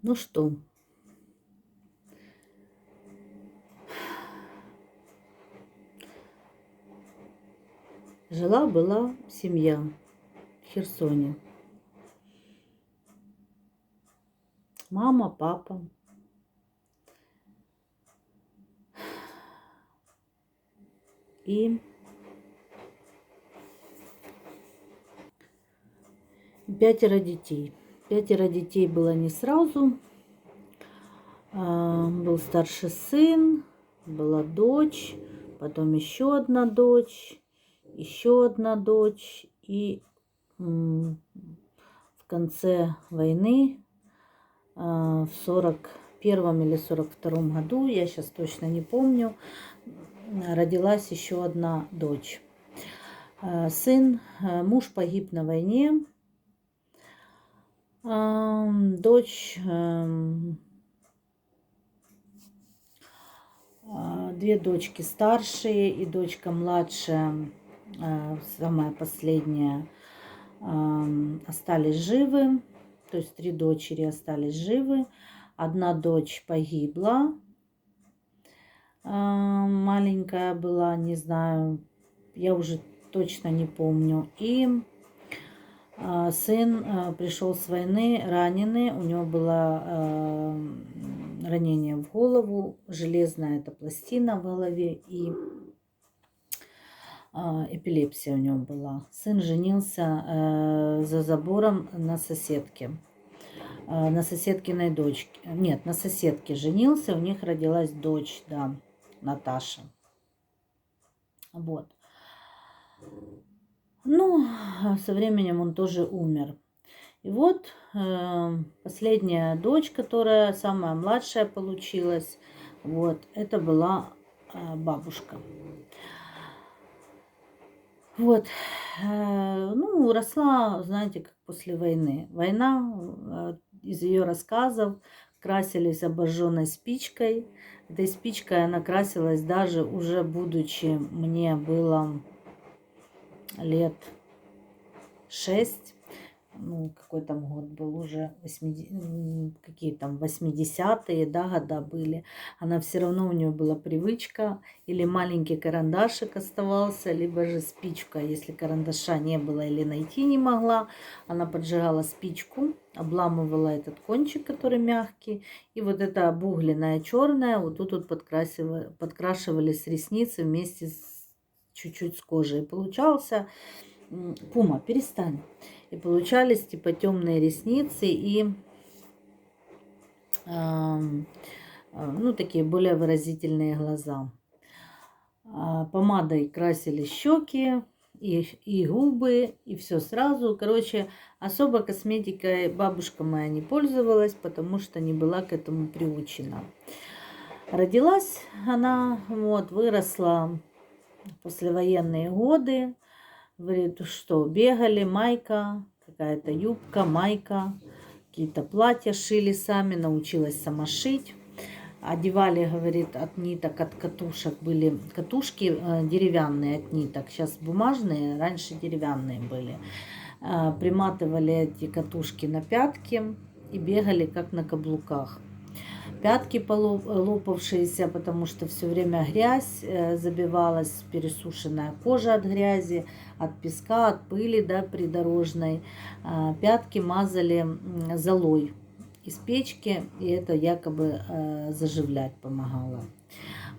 Ну что, жила-была семья в Херсоне. Мама, папа и 5 детей. 5 детей было не сразу. Был старший сын, была дочь, потом еще одна дочь. И в конце войны, в 41 или 42 году, я сейчас точно не помню, родилась еще одна дочь. Муж погиб на войне, дочь, 2 дочки старшие и дочка младшая, самая последняя, остались живы. То есть 3 дочери остались живы. Одна дочь погибла, маленькая была, не знаю, я уже точно не помню. И сын пришел с войны раненый, у него было ранение в голову, железная эта пластина в голове, и эпилепсия у него была. Сын женился за забором на соседке, на соседкиной дочке. Нет, на соседке женился, у них родилась дочь, да, Наташа. Вот. Ну, со временем он тоже умер. И вот последняя дочь, которая самая младшая получилась, вот, это была бабушка. Вот, ну, росла, знаете, как после войны. Война, из ее рассказов красились обожженной спичкой. Этой спичкой она красилась даже уже будучи, мне было лет 6. Ну, какой там год был уже, какие там 80-е, да, года были. Она все равно, у нее была привычка, или маленький карандашик оставался, либо же спичка. Если карандаша не было или найти не могла, она поджигала спичку, обламывала этот кончик, который мягкий, и вот эта обугленная черная, вот тут вот подкрашивались ресницы вместе чуть-чуть с кожей. И получался, Пума, перестань. И получались типа темные ресницы и ну, такие более выразительные глаза. Помадой красили щеки и губы, и все сразу. Короче, особо косметикой бабушка моя не пользовалась, потому что не была к этому приучена. Родилась она, вот, выросла в послевоенные годы. Говорит, что бегали, майка, какая-то юбка, майка, какие-то платья шили сами, научилась сама шить. Одевали, говорит, от ниток, от катушек. Были катушки деревянные от ниток, сейчас бумажные, раньше деревянные были. Приматывали эти катушки на пятки и бегали как на каблуках. Пятки лопавшиеся, потому что все время грязь забивалась, пересушенная кожа от грязи, от песка, от пыли, да, придорожной. Пятки мазали золой из печки, и это якобы заживлять помогало.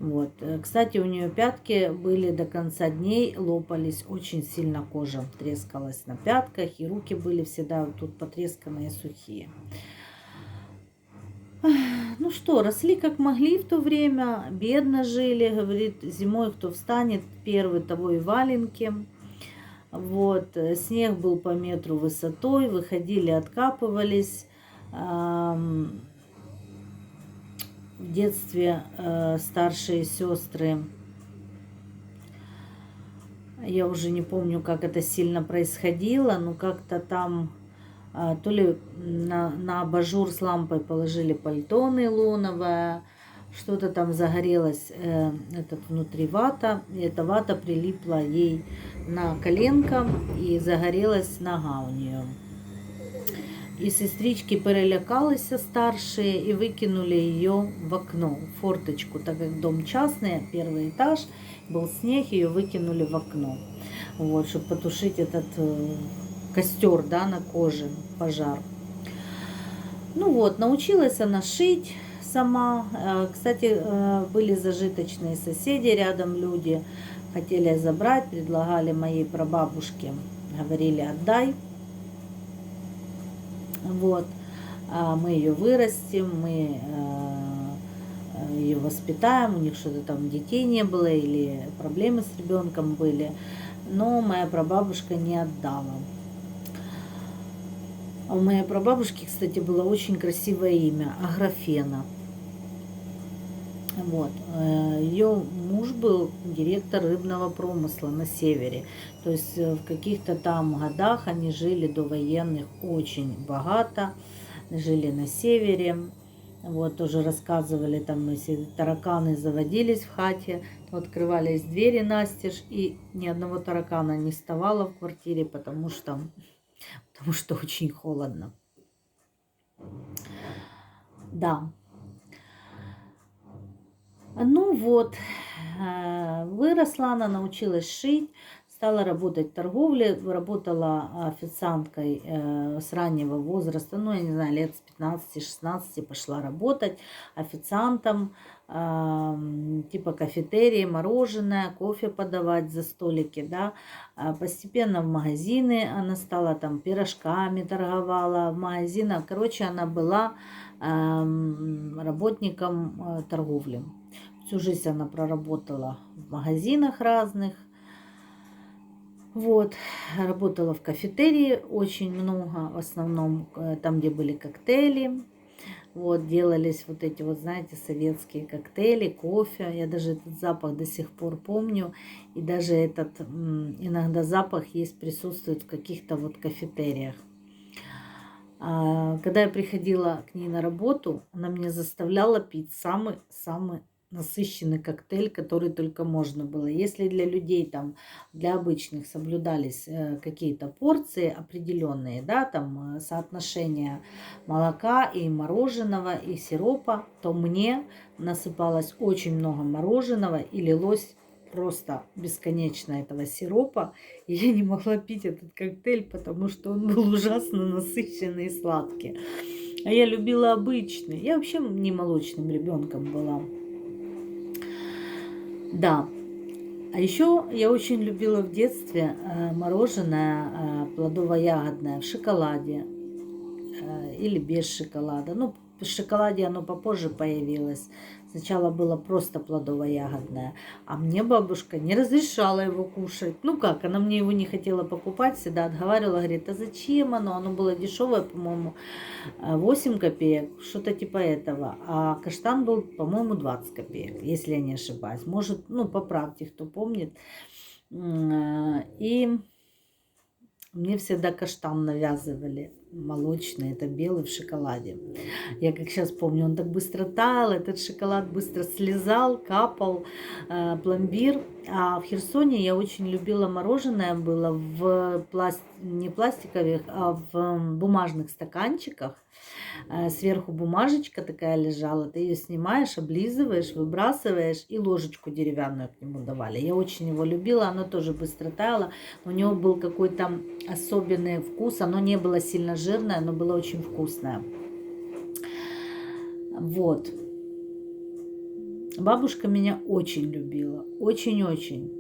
Вот. Кстати, у нее пятки были до конца дней, лопались, очень сильно кожа трескалась на пятках, и руки были всегда тут потресканные, сухие. Ну что, росли как могли в то время, бедно жили, говорит, зимой кто встанет первый, того и валенки. Вот, снег был по метру высотой, выходили, откапывались. В детстве старшие сестры, я уже не помню, как это сильно происходило, но как-то там то ли на абажур с лампой положили пальто нейлоновое, что-то там загорелось, внутри вата, и эта вата прилипла ей на коленко, и загорелась нога у нее. И сестрички перелякались старшие и выкинули ее в окно, в форточку, так как дом частный, первый этаж, был снег, ее выкинули в окно, вот, чтобы потушить этот костер, да, на коже, пожар. Ну вот, научилась она шить сама. Кстати, были зажиточные соседи рядом, люди хотели забрать, предлагали моей прабабушке, говорили, отдай. Вот, мы ее вырастим, мы ее воспитаем, у них что-то там детей не было или проблемы с ребенком были, но моя прабабушка не отдала. А у моей прабабушки, кстати, было очень красивое имя – Аграфена. Вот. Ее муж был директор рыбного промысла на севере. То есть в каких-то там годах они жили до военных очень богато, жили на севере. Вот, тоже рассказывали, там, если тараканы заводились в хате, то открывались двери настежь, и ни одного таракана не вставало в квартире, потому что очень холодно. Да. Ну вот, выросла она, научилась шить, стала работать в торговле, работала официанткой с раннего возраста, ну, я не знаю, лет с 15-16 пошла работать официантом, типа кафетерии, мороженое, кофе подавать за столики, да. Постепенно в магазины она стала там пирожками торговала, в магазинах, короче, она была работником торговли. Всю жизнь она проработала в магазинах разных. Вот, работала в кафетерии очень много, в основном там, где были коктейли. Вот, делались вот эти вот, знаете, советские коктейли, кофе. Я даже этот запах до сих пор помню. И даже этот иногда запах есть, присутствует в каких-то вот кафетериях. Когда я приходила к ней на работу, она меня заставляла пить самый-самый насыщенный коктейль, который только можно было. Если для людей, там, для обычных соблюдались какие-то порции определенные, да, там соотношение молока и мороженого и сиропа, то мне насыпалось очень много мороженого и лилось просто бесконечно этого сиропа. И я не могла пить этот коктейль, потому что он был ужасно насыщенный и сладкий. А я любила обычный. Я вообще не молочным ребенком была. Да. А еще я очень любила в детстве мороженое плодово-ягодное в шоколаде или без шоколада. Ну, в шоколаде оно попозже появилось. Сначала было просто плодово-ягодное. А мне бабушка не разрешала его кушать. Ну как, она мне его не хотела покупать, всегда отговаривала, говорит, а зачем оно? Оно было дешевое, по-моему, 8 копеек, что-то типа этого. А каштан был, по-моему, 20 копеек, если я не ошибаюсь. Может, ну, поправьте, кто помнит. И мне всегда каштан навязывали, молочный, это белый в шоколаде. Я как сейчас помню, он так быстро таял, этот шоколад быстро слезал, капал, пломбир. А в Херсоне я очень любила мороженое, было в не пластиковых, а в бумажных стаканчиках. Сверху бумажечка такая лежала, ты ее снимаешь, облизываешь, выбрасываешь, и ложечку деревянную к нему давали. Я очень его любила, оно тоже быстро таяло. У него был какой-то особенный вкус, оно не было сильно жирное, но было очень вкусное. Вот. Бабушка меня очень любила, очень-очень.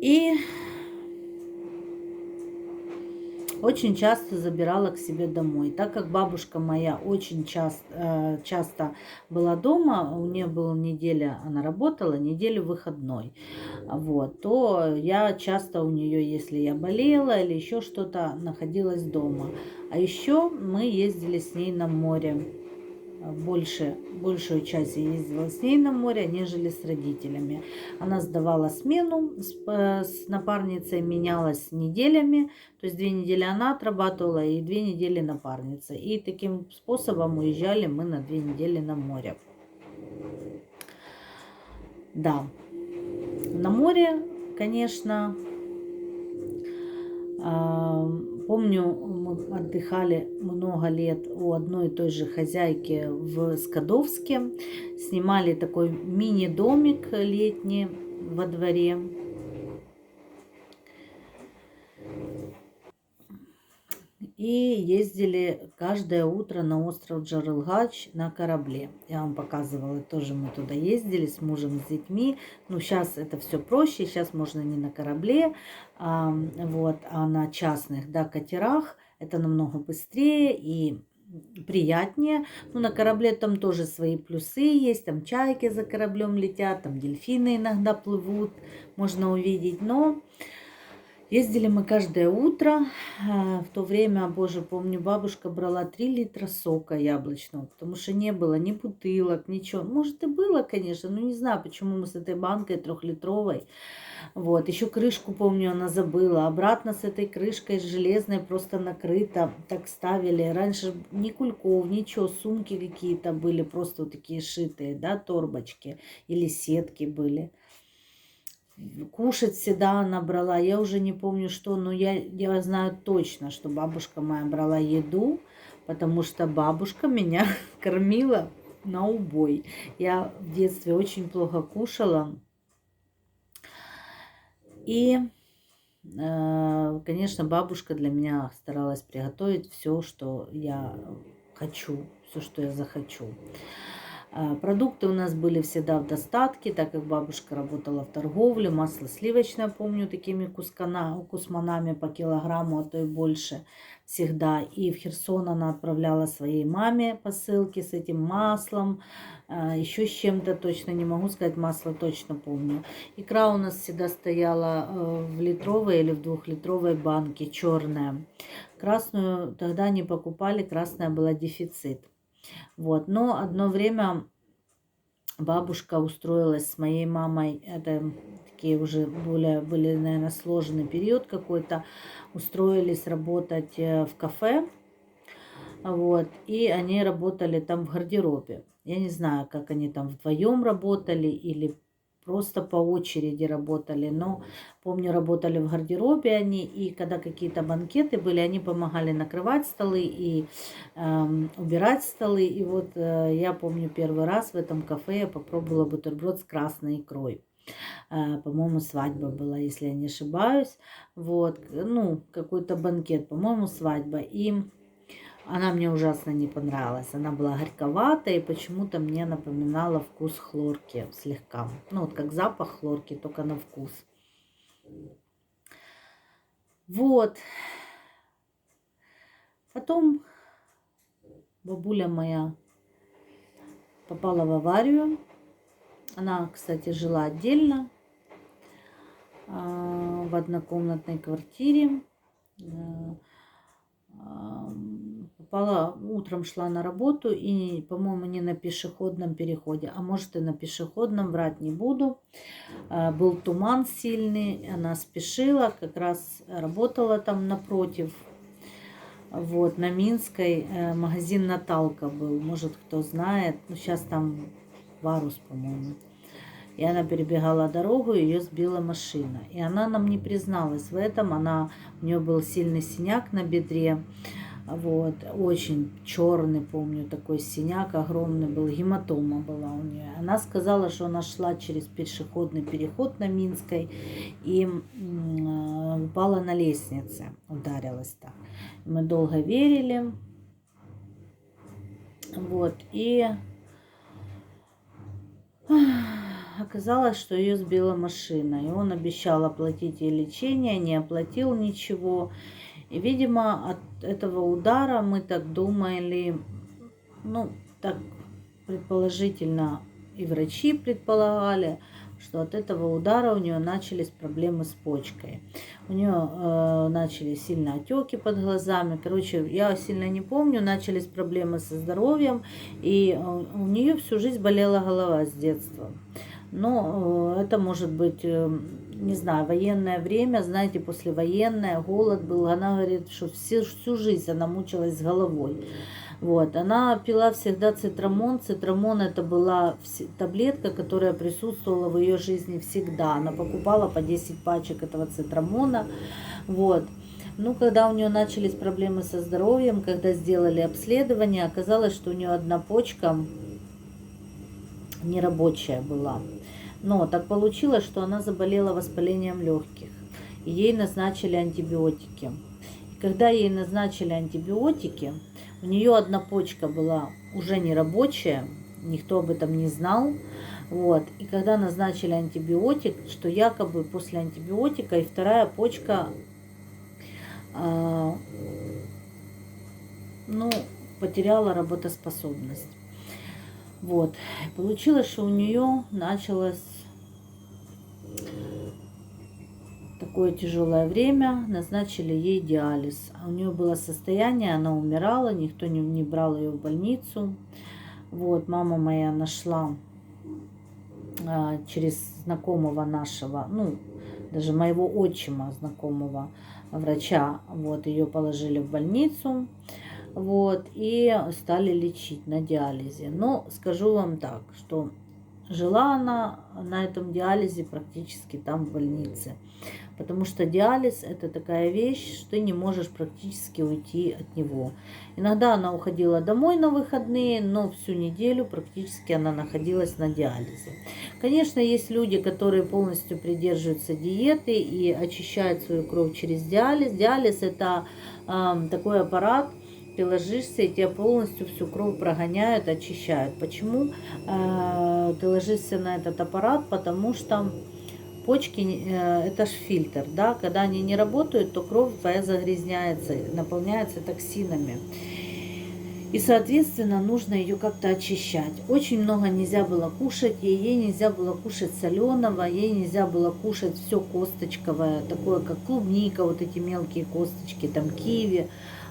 И очень часто забирала к себе домой. Так как бабушка моя очень часто была дома, у нее была неделя, она работала, неделю выходной, вот, то я часто у нее, если я болела или еще что-то, находилась дома. А еще мы ездили с ней на море. Большую часть я ездила с ней на море, нежели с родителями. Она сдавала смену с напарницей, менялась неделями. То есть 2 недели она отрабатывала и 2 недели напарница. И таким способом уезжали мы на 2 недели на море. Да, на море, конечно, Помню, мы отдыхали много лет у одной и той же хозяйки в Скадовске. Снимали такой мини-домик летний во дворе. И ездили каждое утро на остров Джарылгач на корабле. Я вам показывала, тоже мы туда ездили с мужем, с детьми. Ну, сейчас это все проще, сейчас можно не на корабле, а на частных, да, катерах. Это намного быстрее и приятнее. Ну, на корабле там тоже свои плюсы есть, там чайки за кораблем летят, там дельфины иногда плывут, можно увидеть, но... Ездили мы каждое утро. В то время, боже, помню, бабушка брала 3 литра сока яблочного, потому что не было ни бутылок, ничего. Может, и было, конечно, но не знаю, почему мы с этой банкой 3-литровой. Вот, еще крышку, помню, она забыла. Обратно с этой крышкой железной просто накрыто, так ставили. Раньше ни кульков, ничего, сумки какие-то были, просто вот такие шитые, да, торбочки или сетки были. Кушать всегда она брала, я уже не помню что, но я знаю точно, что бабушка моя брала еду, потому что бабушка меня кормила на убой. Я в детстве очень плохо кушала. И, конечно, бабушка для меня старалась приготовить все, что я хочу, все, что я захочу. Продукты у нас были всегда в достатке, так как бабушка работала в торговле. Масло сливочное, помню, такими кусманами по килограмму, а то и больше всегда. И в Херсон она отправляла своей маме посылки с этим маслом. Еще с чем-то, точно не могу сказать, масло точно помню. Икра у нас всегда стояла в литровой или в 2-литровой банке, черная. Красную тогда не покупали, красная была дефицит. Вот. Но одно время бабушка устроилась с моей мамой, это такие уже были, наверное, сложный период какой-то, устроились работать в кафе, вот, и они работали там в гардеробе. Я не знаю, как они там вдвоем работали или просто по очереди работали, но помню, работали в гардеробе они, и когда какие-то банкеты были, они помогали накрывать столы и убирать столы. И вот я помню, первый раз в этом кафе я попробовала бутерброд с красной икрой. По-моему, свадьба была, если я не ошибаюсь. Вот, ну, какой-то банкет, по-моему, свадьба. И она мне ужасно не понравилась. Она была горьковатая и почему-то мне напоминала вкус хлорки слегка. Ну, вот как запах хлорки, только на вкус. Вот. Потом бабуля моя попала в аварию. Она, кстати, жила отдельно в однокомнатной квартире. Попала, утром шла на работу и, по-моему, не на пешеходном переходе, а может и на пешеходном, врать не буду. Был туман сильный, она спешила, как раз работала там напротив, вот, на Минской, магазин Наталка был, может кто знает, ну сейчас там Варус, по-моему. И она перебегала дорогу, и ее сбила машина. И она нам не призналась в этом, у нее был сильный синяк на бедре. Вот, очень черный, помню, такой синяк огромный был, гематома была у нее. Она сказала, что она шла через пешеходный переход на Минской и упала на лестнице, ударилась так. Мы долго верили, вот, и оказалось, что ее сбила машина, и он обещал оплатить ей лечение, не оплатил ничего. И, видимо, от этого удара мы так думали, ну, так предположительно и врачи предполагали, что от этого удара у нее начались проблемы с почкой. У нее начались сильно отеки под глазами. Короче, я сильно не помню, начались проблемы со здоровьем, и у нее всю жизнь болела голова с детства. Но это может быть, не знаю, военное время, знаете, послевоенное, голод был. Она говорит, что всю жизнь она мучилась с головой. Вот. Она пила всегда цитрамон. Цитрамон это была таблетка, которая присутствовала в ее жизни всегда. Она покупала по 10 пачек этого цитрамона. Вот. Ну, когда у нее начались проблемы со здоровьем, когда сделали обследование, оказалось, что у нее одна почка нерабочая была. Но так получилось, что она заболела воспалением легких. И ей назначили антибиотики. И когда ей назначили антибиотики, у нее одна почка была уже нерабочая, никто об этом не знал. Вот. И когда назначили антибиотик, что якобы после антибиотика и вторая почка ну, потеряла работоспособность. Вот. Получилось, что у нее началось такое тяжелое время, назначили ей диализ. А у нее было состояние, она умирала, никто не брал ее в больницу. Вот, мама моя нашла через знакомого нашего, ну, даже моего отчима, знакомого врача, вот, ее положили в больницу, вот, и стали лечить на диализе. Но скажу вам так, что жила она на этом диализе практически там в больнице. Потому что диализ – это такая вещь, что ты не можешь практически уйти от него. Иногда она уходила домой на выходные, но всю неделю практически она находилась на диализе. Конечно, есть люди, которые полностью придерживаются диеты и очищают свою кровь через диализ. Диализ – это такой аппарат, ты ложишься, и тебя полностью всю кровь прогоняют, очищают. Почему ты ложишься на этот аппарат? Потому что почки это ж фильтр, да, когда они не работают, то кровь твоя загрязняется, наполняется токсинами. И, соответственно, нужно ее как-то очищать. Очень много нельзя было кушать, ей нельзя было кушать соленого, ей нельзя было кушать все косточковое, такое как клубника, вот эти мелкие косточки, там киви.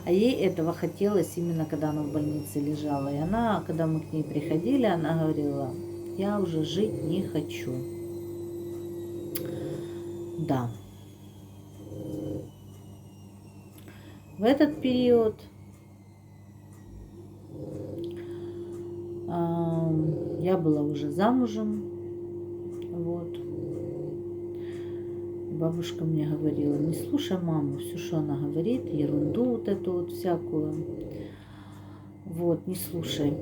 А ей этого хотелось именно когда она в больнице лежала. И она, когда мы к ней приходили, она говорила: я уже жить не хочу. Да. В этот период я была уже замужем. Вот. Бабушка мне говорила: не слушай маму, все, что она говорит, ерунду вот эту вот всякую. Вот, не слушай.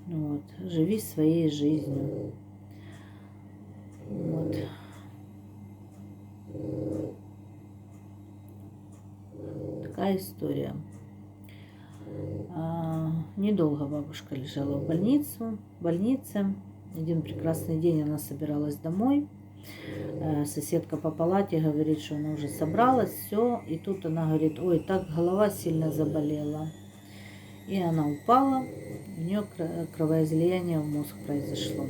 Вот. Живи своей жизнью. Вот. Такая история. Недолго бабушка лежала в больнице. Один прекрасный день она собиралась домой. Соседка по палате говорит, что она уже собралась, все. И тут она говорит: ой, так голова сильно заболела. И она упала, у нее кровоизлияние в мозг произошло.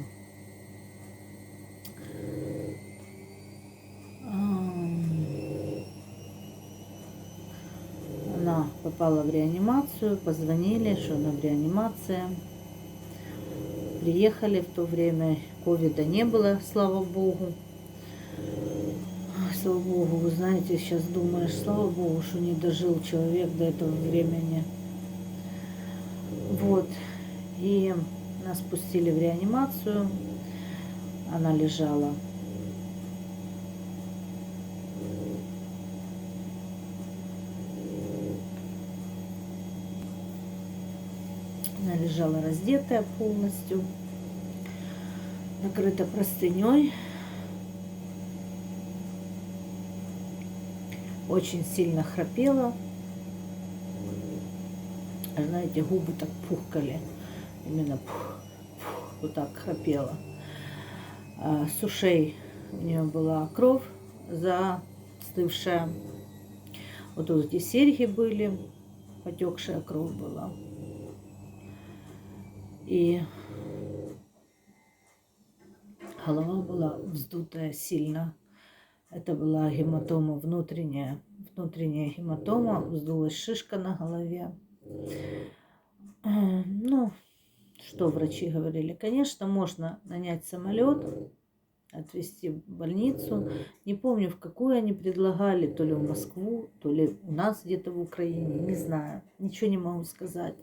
Она попала в реанимацию, позвонили, что она в реанимации. Приехали в то время, ковида не было, слава богу. Слава богу, вы знаете, сейчас думаешь, слава богу, что не дожил человек до этого времени. Вот. И нас пустили в реанимацию. Она лежала. Она лежала раздетая полностью, накрыта простыней. Очень сильно храпела. Знаете, губы так пухкали. Именно вот так храпела. С ушей у нее была кровь застывшая. Вот тут эти серьги были, потекшая кровь была. И голова была вздутая сильно. Это была гематома внутренняя гематома, вздулась шишка на голове. Ну, что врачи говорили? Конечно, можно нанять самолет, отвезти в больницу. Не помню, в какую они предлагали, то ли в Москву, то ли у нас где-то в Украине, не знаю. Ничего не могу сказать.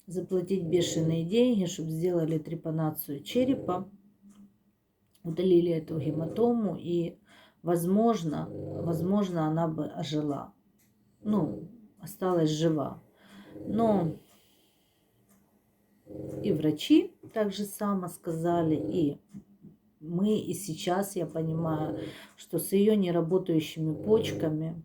Заплатить бешеные деньги, чтобы сделали трепанацию черепа, удалили эту гематому, и, возможно, она бы ожила. ну, осталась жива. Но и врачи так же само сказали, и мы, и сейчас я понимаю, что с ее неработающими почками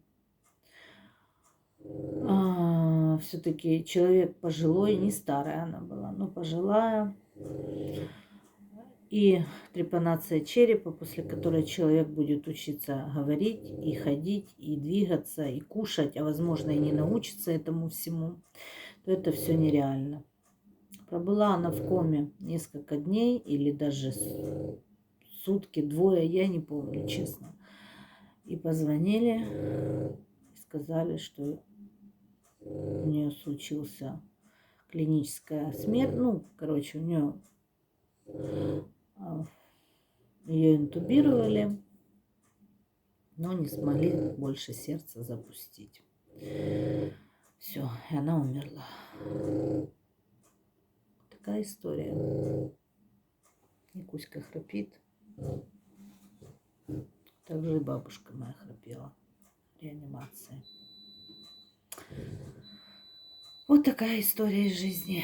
все-таки человек пожилой, не старая она была, но пожилая, и трепанация черепа, после которой человек будет учиться говорить, и ходить, и двигаться, и кушать, а возможно и не научиться этому всему, то это все нереально. Пробыла она в коме несколько дней или даже сутки, двое, я не помню, честно. И позвонили, и сказали, что у нее случился клиническая смерть. Ну, короче, у нее ее интубировали, но не смогли больше сердце запустить. Все, и она умерла. Такая история. Никуська храпит. Также и бабушка моя храпела в реанимации. Вот такая история из жизни.